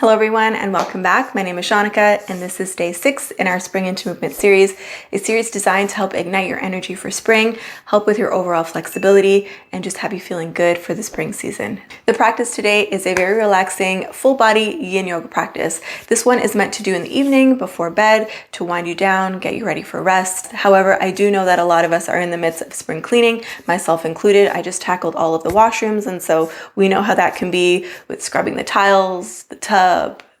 Hello everyone and welcome back. My name is Shaunneka and this is day 6 in our Spring into Movement series, a series designed to help ignite your energy for spring, help with your overall flexibility, and just have you feeling good for the spring season. The practice today is a very relaxing full body yin yoga practice. This one is meant to do in the evening before bed to wind you down, get you ready for rest. However, I do know that a lot of us are in the midst of spring cleaning, myself included. I just tackled all of the washrooms, and so we know how that can be with scrubbing the tiles, the tub,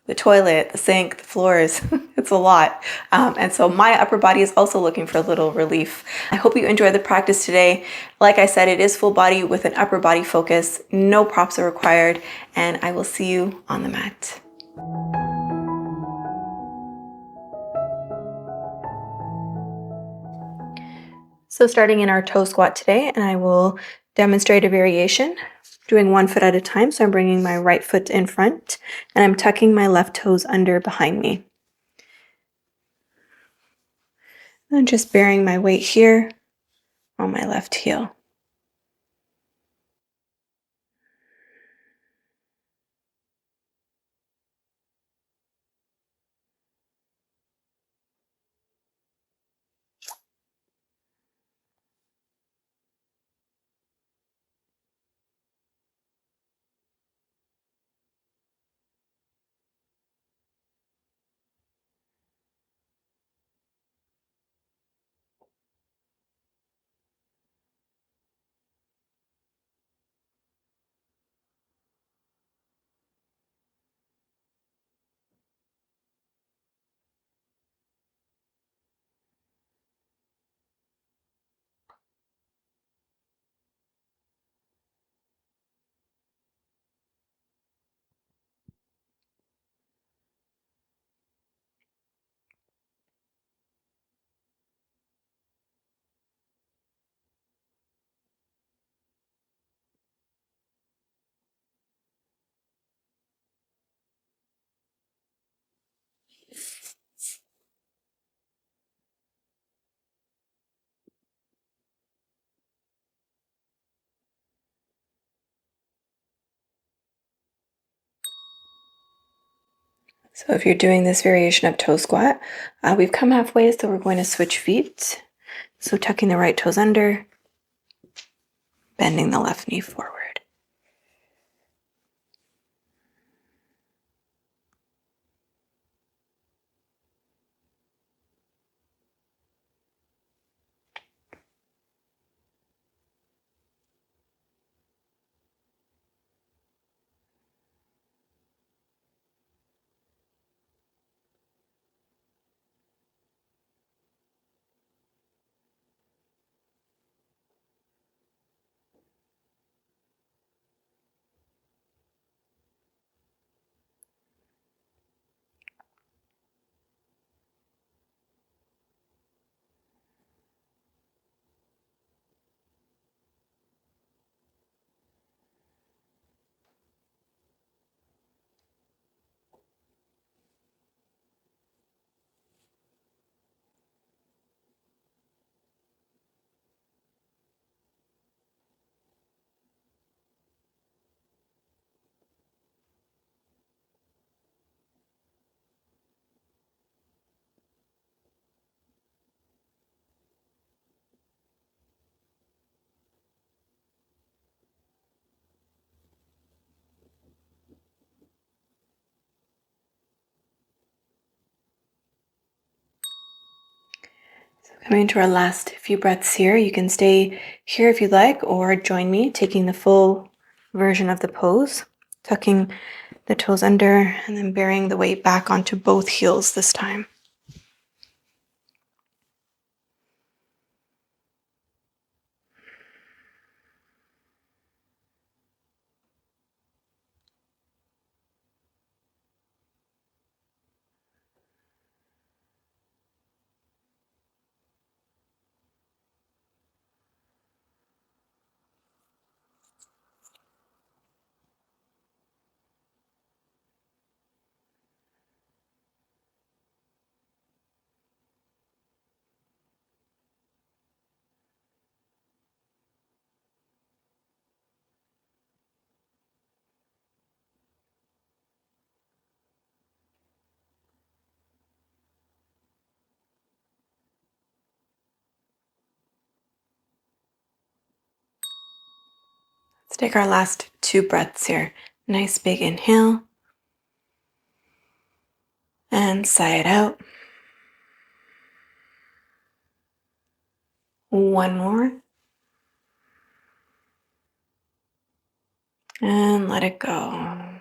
the toilet, the sink, the floors. It's a lot. And so my upper body is also looking for a little relief. I hope you enjoy the practice today. Like I said, it is full body with an upper body focus. No props are required. And I will see you on the mat. So starting in our toe squat today, and I will demonstrate a variation, doing 1 foot at a time. So I'm bringing my right foot in front and I'm tucking my left toes under behind me. And just bearing my weight here on my left heel. So if you're doing this variation of toe squat, we've come halfway, so we're going to switch feet. So tucking the right toes under, bending the left knee forward. Coming to our last few breaths here, you can stay here if you'd like, or join me taking the full version of the pose, tucking the toes under and then bearing the weight back onto both heels this time. Let's take our last 2 breaths here. Nice big inhale. And sigh it out. One more. And let it go.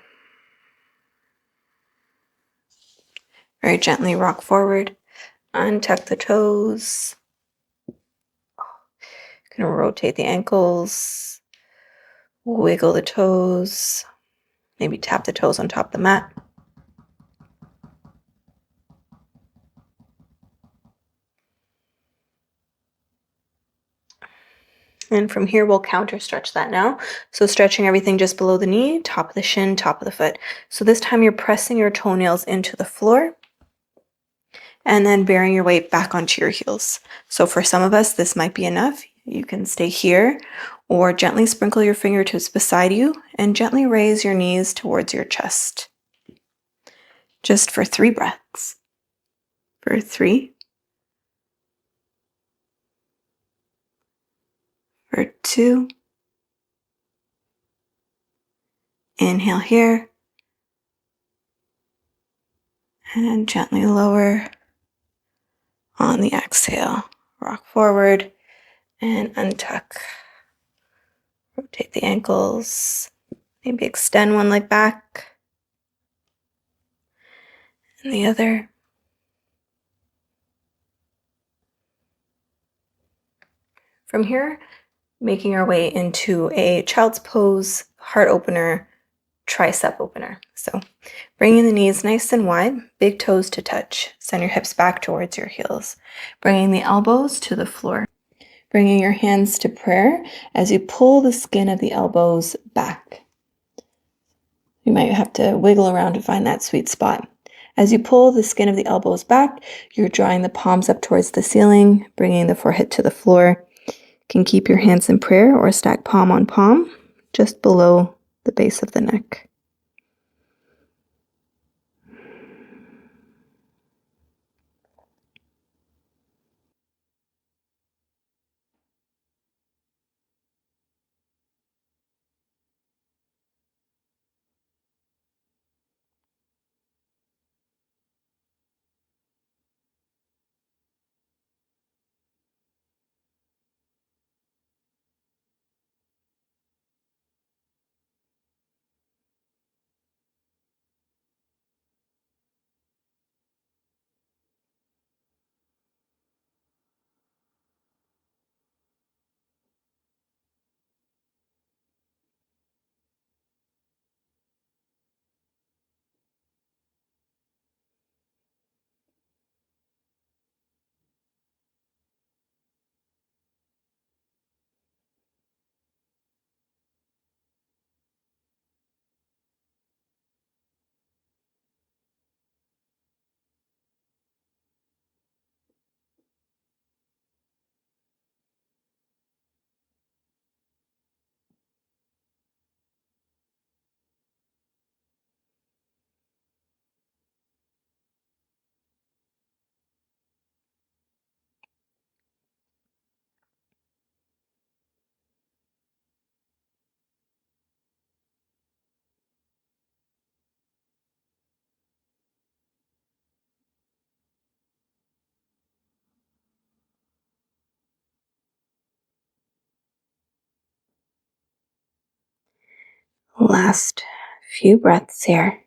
Very gently rock forward. Untuck the toes. Gonna rotate the ankles. Wiggle the toes. Maybe tap the toes on top of the mat. And from here, we'll counter stretch that now. So stretching everything just below the knee, top of the shin, top of the foot. So this time you're pressing your toenails into the floor and then bearing your weight back onto your heels. So for some of us, this might be enough. You can stay here or gently sprinkle your fingertips beside you and gently raise your knees towards your chest. Just for 3 breaths. For 3. For 2. Inhale here. And gently lower on the exhale. Rock forward and untuck. Rotate the ankles. Maybe extend one leg back. And the other. From here, making our way into a child's pose, heart opener, tricep opener. So bringing the knees nice and wide, big toes to touch. Send your hips back towards your heels. Bringing the elbows to the floor. Bringing your hands to prayer as you pull the skin of the elbows back. You might have to wiggle around to find that sweet spot. As you pull the skin of the elbows back, you're drawing the palms up towards the ceiling, bringing the forehead to the floor. You can keep your hands in prayer or stack palm on palm just below the base of the neck. Last few breaths here.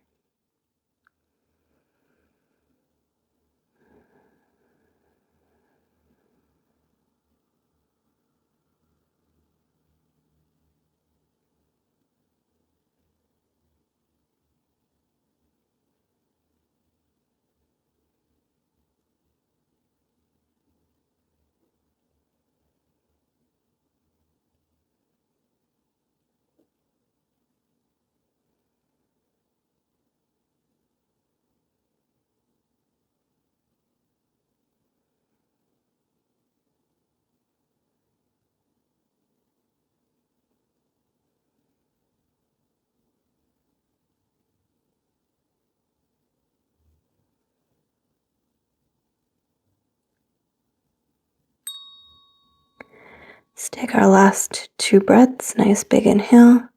Let's take our last 2 breaths. Nice big inhale.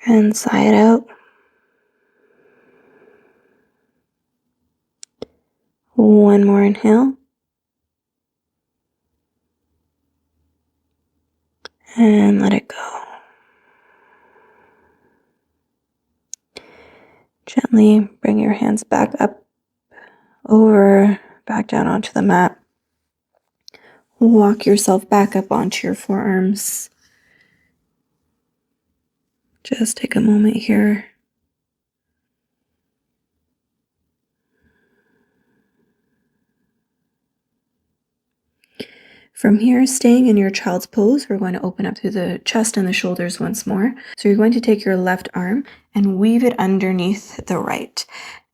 And sigh it out. One more inhale. And let it go. Gently bring your hands back up, over, back down onto the mat. Walk yourself back up onto your forearms. Just take a moment here. From here, staying in your child's pose, we're going to open up through the chest and the shoulders once more. So you're going to take your left arm and weave it underneath the right.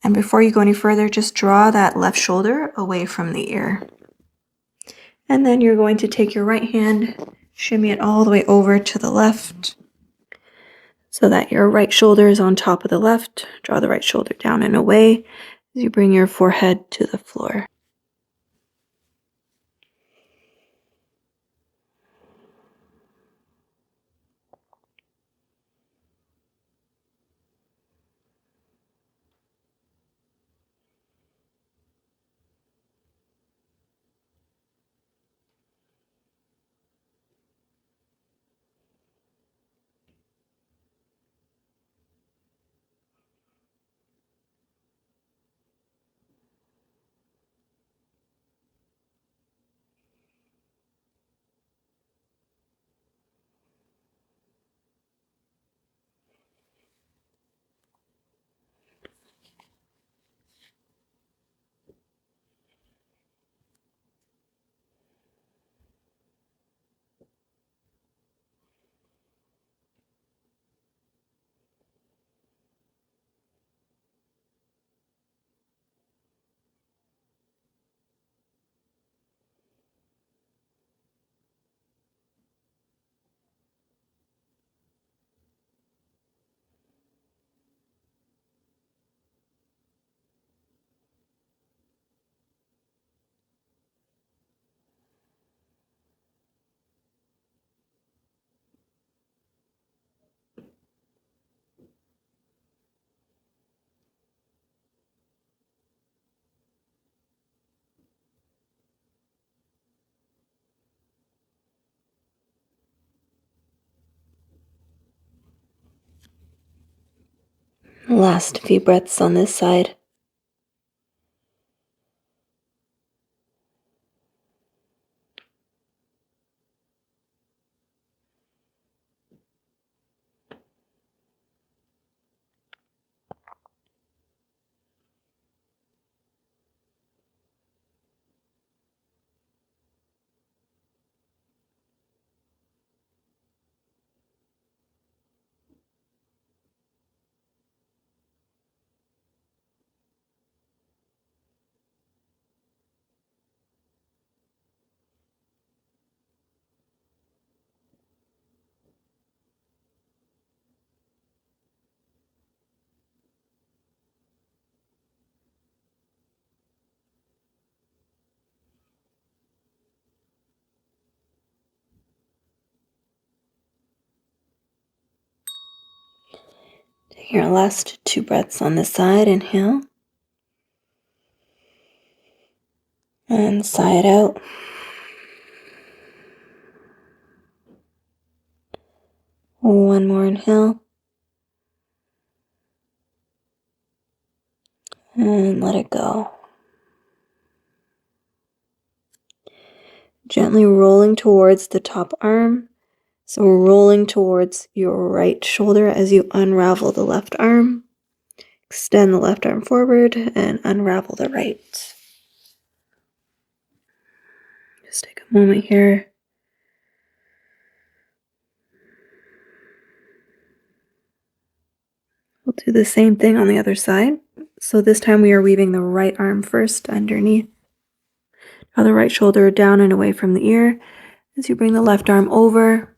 And before you go any further, just draw that left shoulder away from the ear. And then you're going to take your right hand, shimmy it all the way over to the left so that your right shoulder is on top of the left. Draw the right shoulder down and away as you bring your forehead to the floor. Last few breaths on this side. Take your last 2 breaths on this side. Inhale. And sigh it out. One more inhale. And let it go. Gently rolling towards the top arm. So rolling towards your right shoulder as you unravel the left arm. Extend the left arm forward and unravel the right. Just take a moment here. We'll do the same thing on the other side. So this time we are weaving the right arm first underneath. Draw the right shoulder down and away from the ear as you bring the left arm over.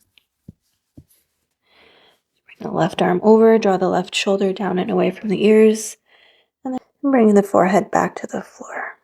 Bring the left arm over, draw the left shoulder down and away from the ears, and then bring the forehead back to the floor.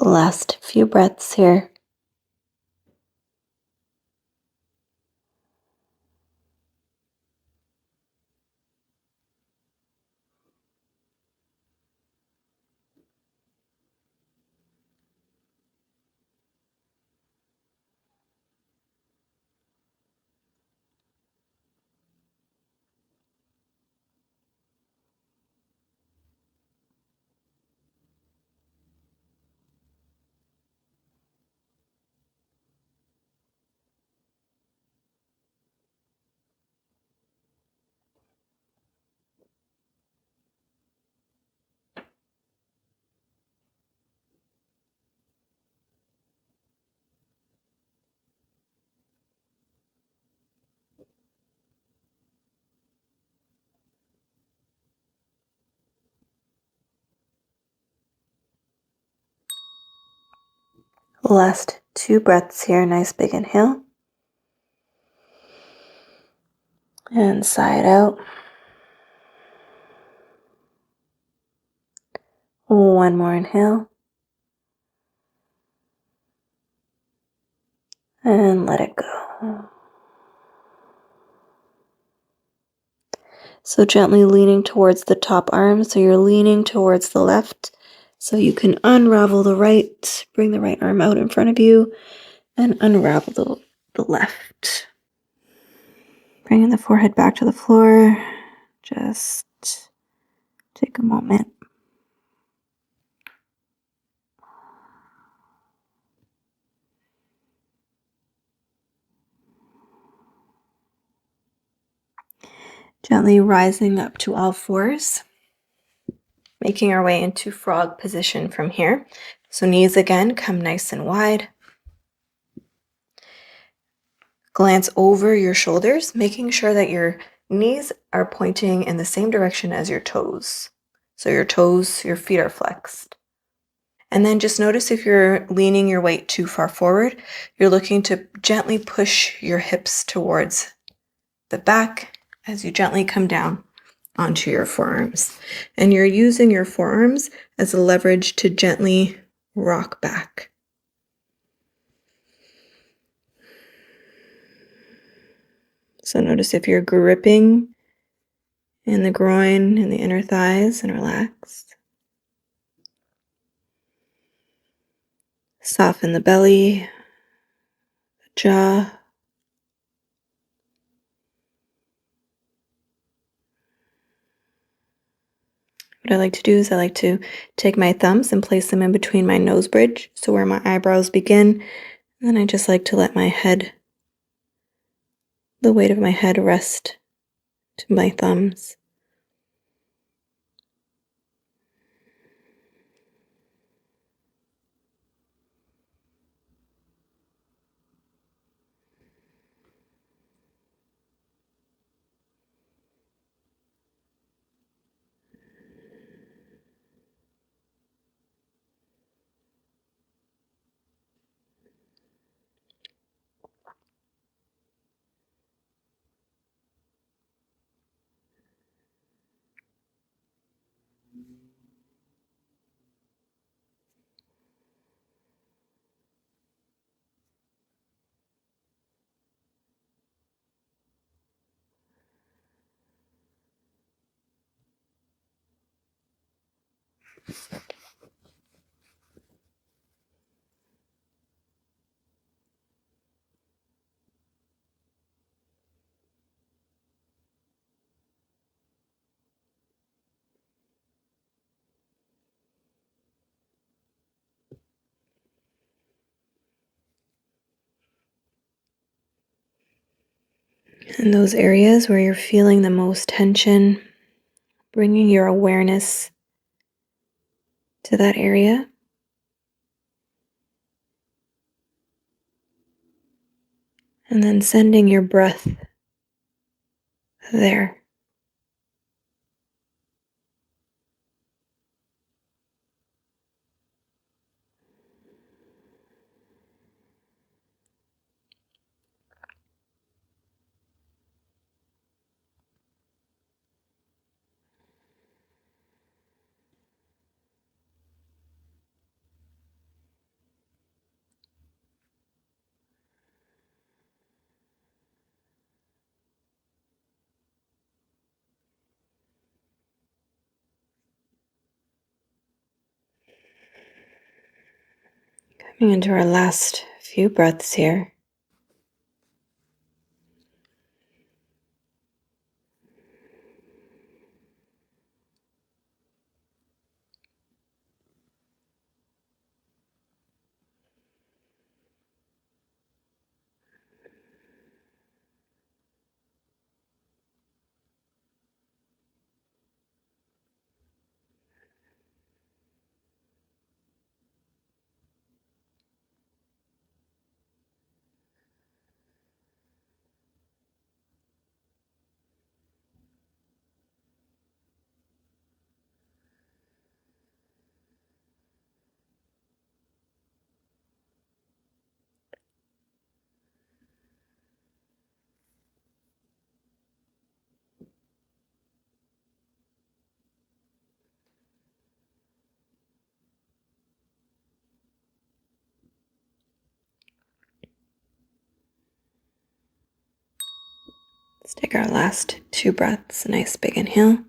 Last few breaths here. Last 2 breaths here. Nice big inhale. And sigh it out. One more inhale. And let it go. So gently leaning towards the top arm. So you're leaning towards the left. So you can unravel the right, bring the right arm out in front of you, and unravel the left. Bringing the forehead back to the floor. Just take a moment. Gently rising up to all fours. Making our way into frog position from here. So knees again come nice and wide. Glance over your shoulders, making sure that your knees are pointing in the same direction as your toes. So your toes, your feet are flexed. And then just notice if you're leaning your weight too far forward, you're looking to gently push your hips towards the back as you gently come down onto your forearms. And you're using your forearms as a leverage to gently rock back. So notice if you're gripping in the groin and the inner thighs and relax. Soften the belly, the jaw. What I like to do is I like to take my thumbs and place them in between my nose bridge, so where my eyebrows begin. And then I just like to let my head, the weight of my head rest to my thumbs. In those areas where you're feeling the most tension, bringing your awareness to that area. And then sending your breath there. Into our last few breaths here. Let's take our last 2 breaths. A nice big inhale.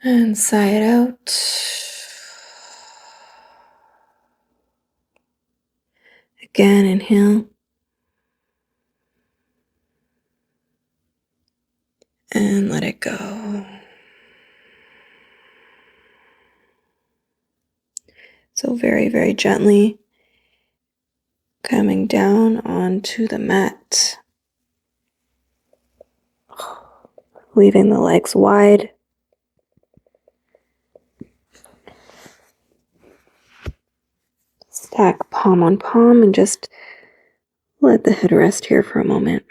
And sigh it out. Again, inhale. And let it go. So very, very gently coming down onto the mat. Leaving the legs wide. Stack palm on palm and just let the head rest here for a moment.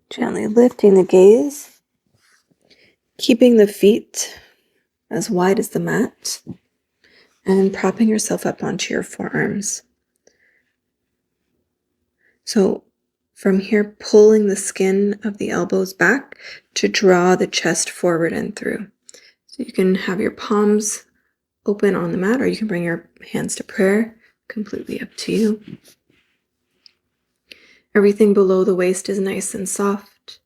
Gently lifting the gaze, keeping the feet as wide as the mat, and propping yourself up onto your forearms. So from here, pulling the skin of the elbows back to draw the chest forward and through. So you can have your palms open on the mat, or you can bring your hands to prayer, completely up to you. Everything below the waist is nice and soft.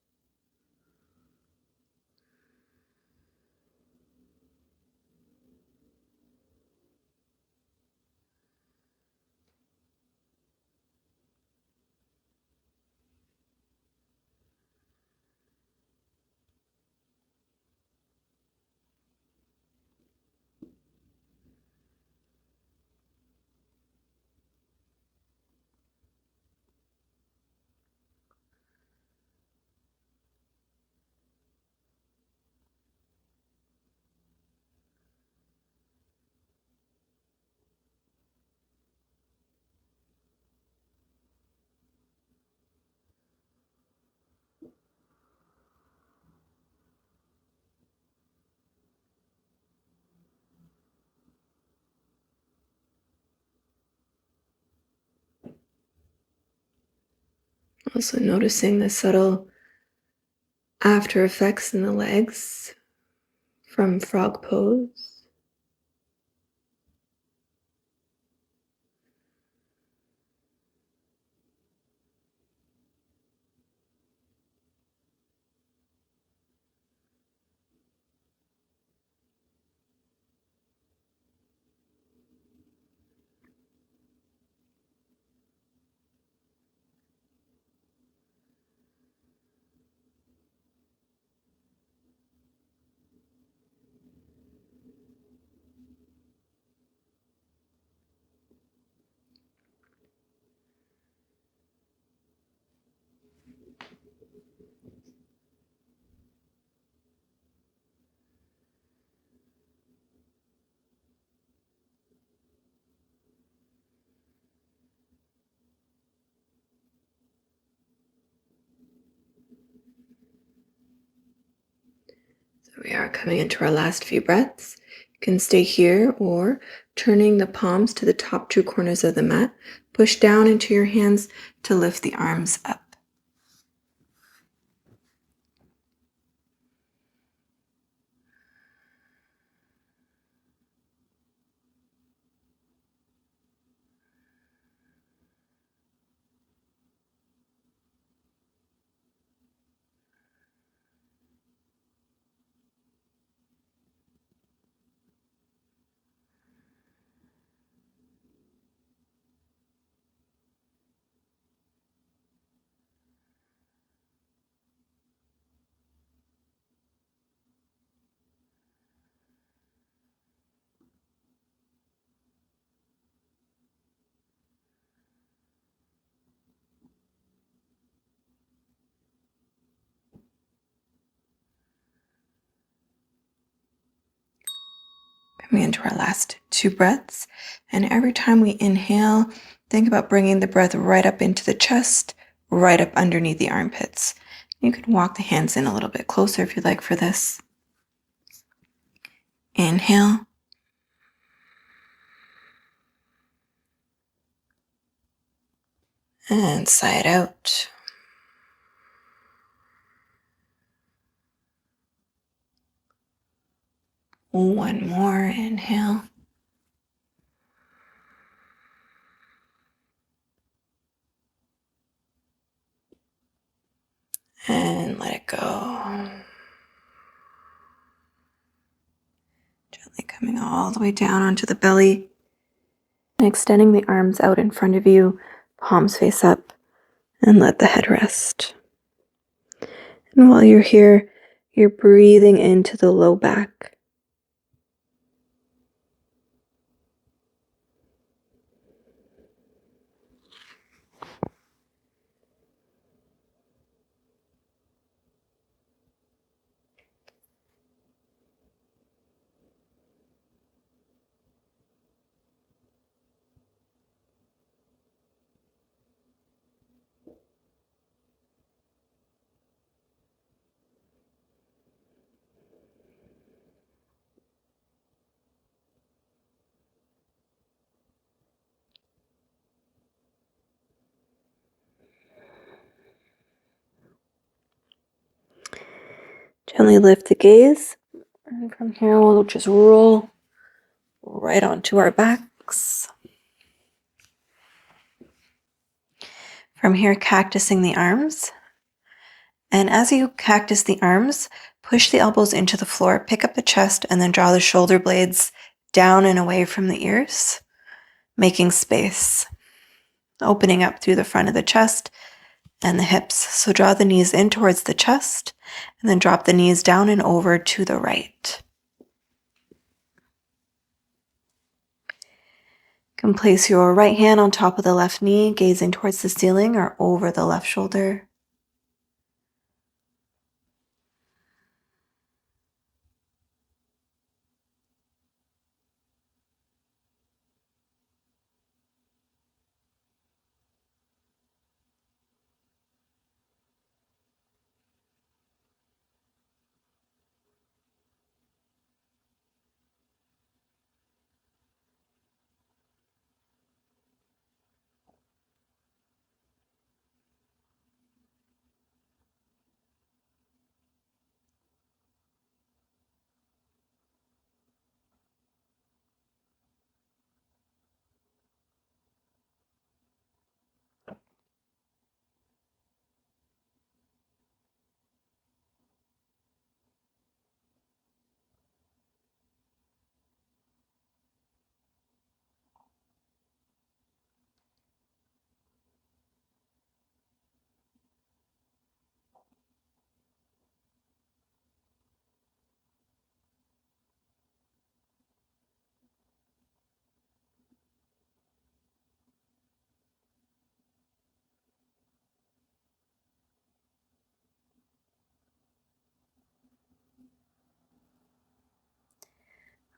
Also noticing the subtle after effects in the legs from frog pose. We are coming into our last few breaths. You can stay here or turning the palms to the top two corners of the mat. Push down into your hands to lift the arms up. Coming into our last two breaths. And every time we inhale, think about bringing the breath right up into the chest, right up underneath the armpits. You can walk the hands in a little bit closer if you'd like for this. Inhale. And sigh it out. One more inhale. And let it go. Gently coming all the way down onto the belly. And extending the arms out in front of you, palms face up, and let the head rest. And while you're here, you're breathing into the low back. Gently lift the gaze, and from here we'll just roll right onto our backs. From here, cactusing the arms. And as you cactus the arms, push the elbows into the floor, pick up the chest, and then draw the shoulder blades down and away from the ears, making space, opening up through the front of the chest and the hips. So draw the knees in towards the chest, and then drop the knees down and over to the right. You can place your right hand on top of the left knee, gazing towards the ceiling or over the left shoulder.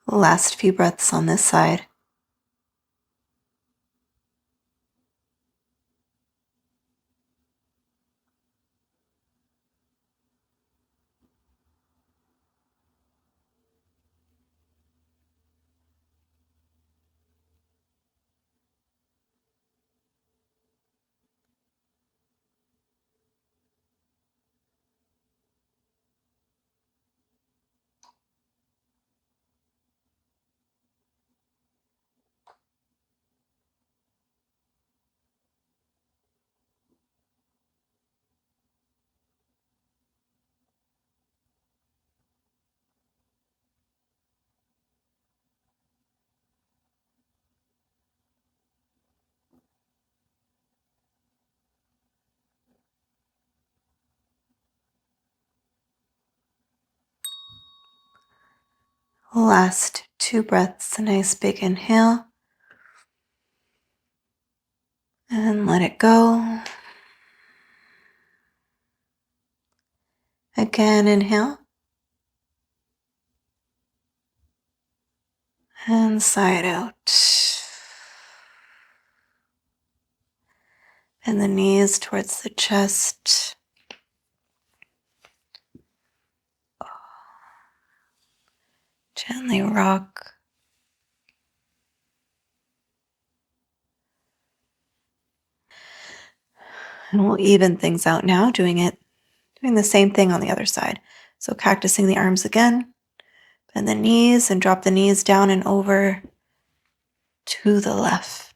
Last few breaths on this side. Last 2 breaths, a nice big inhale. And let it go. Again, inhale. And sigh it out. Bend the knees towards the chest. Gently rock. And we'll even things out now, doing the same thing on the other side. So cactusing the arms again. Bend the knees and drop the knees down and over to the left.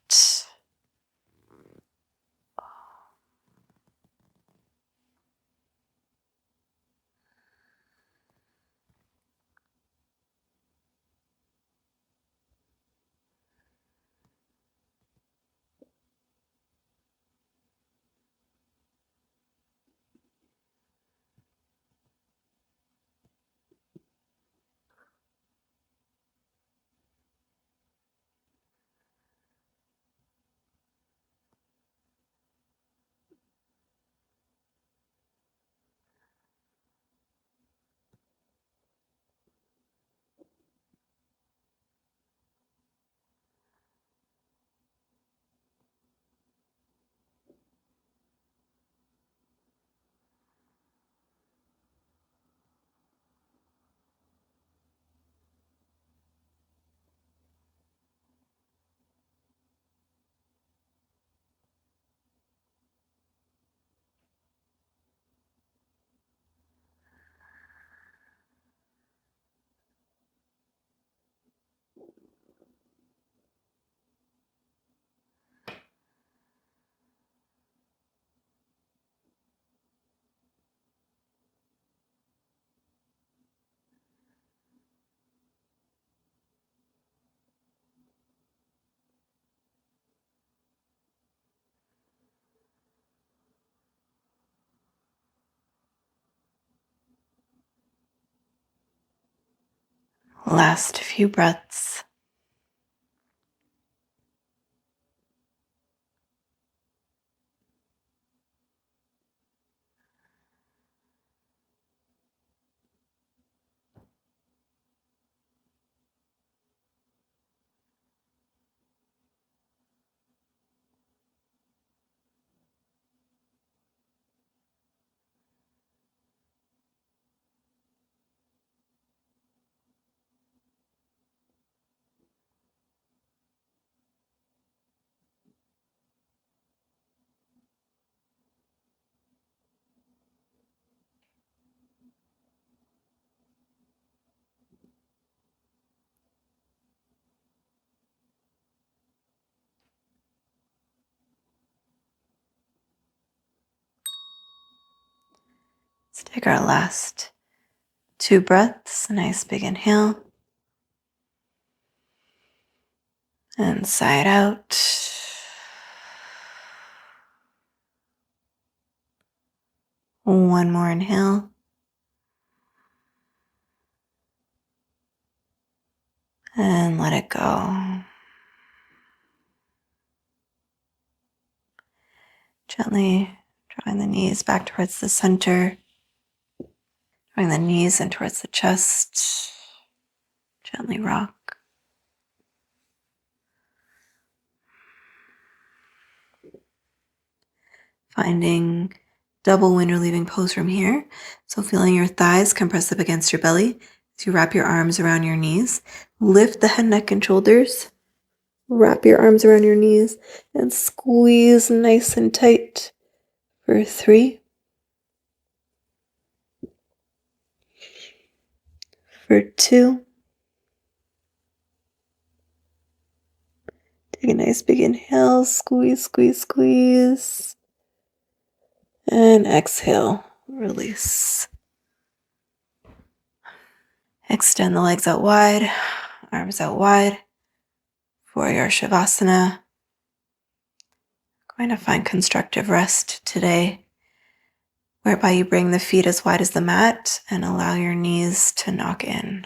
Last few breaths. Let's take our last 2 breaths. A nice big inhale. And sigh it out. One more inhale. And let it go. Gently drawing the knees back towards the center. Drawing the knees in towards the chest. Gently rock. Finding double window leaving pose from here. So feeling your thighs compress up against your belly as you wrap your arms around your knees. Lift the head, neck, and shoulders. Wrap your arms around your knees and squeeze nice and tight for 3, for 2. Take a nice big inhale, squeeze, squeeze, squeeze. And exhale, release. Extend the legs out wide, arms out wide for your Shavasana. Going to find constructive rest today, whereby you bring the feet as wide as the mat and allow your knees to knock in.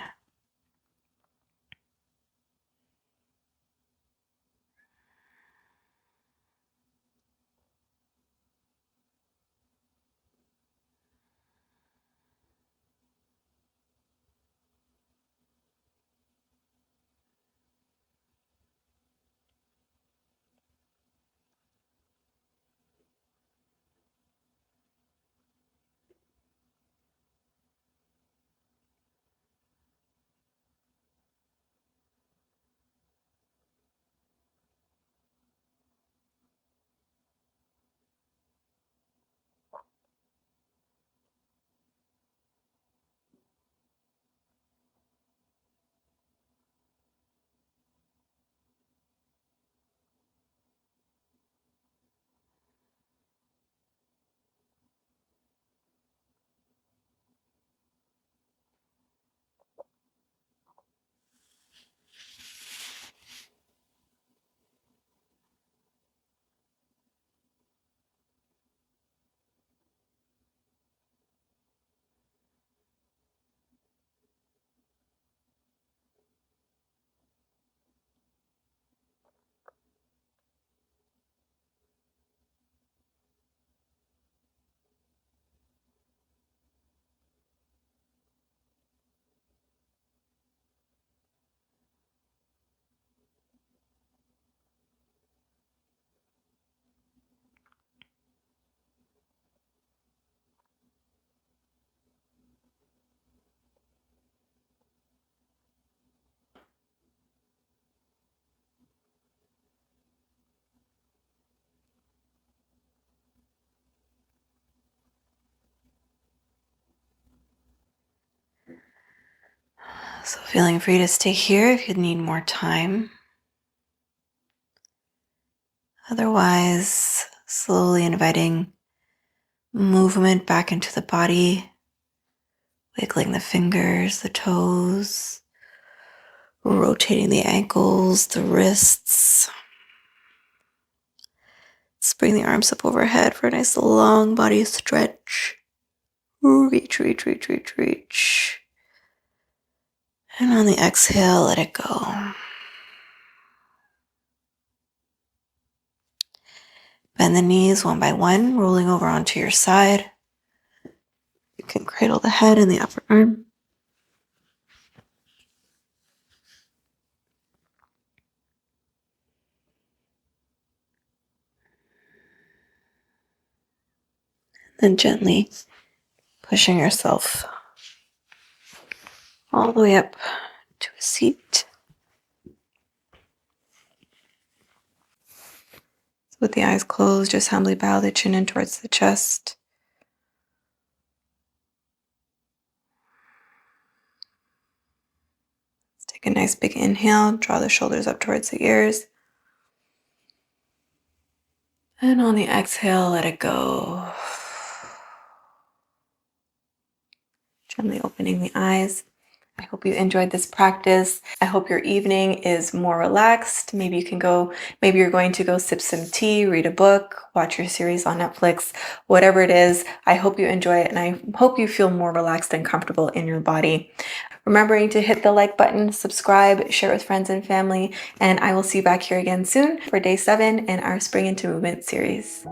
So feeling free to stay here if you need more time. Otherwise, slowly inviting movement back into the body, wiggling the fingers, the toes, rotating the ankles, the wrists. Let's bring the arms up overhead for a nice long body stretch. Reach, reach, reach, reach, reach. And on the exhale, let it go. Bend the knees one by one, rolling over onto your side. You can cradle the head and the upper arm. Then gently pushing yourself all the way up to a seat. With the eyes closed, just humbly bow the chin in towards the chest. Let's take a nice big inhale, draw the shoulders up towards the ears. And on the exhale, let it go. Gently opening the eyes. I hope you enjoyed this practice. I hope your evening is more relaxed. Maybe you're going to go sip some tea, read a book, watch your series on Netflix, whatever it is. I hope you enjoy it, and I hope you feel more relaxed and comfortable in your body. Remembering to hit the like button, subscribe, share with friends and family, and I will see you back here again soon for day 7 in our Spring into Movement series.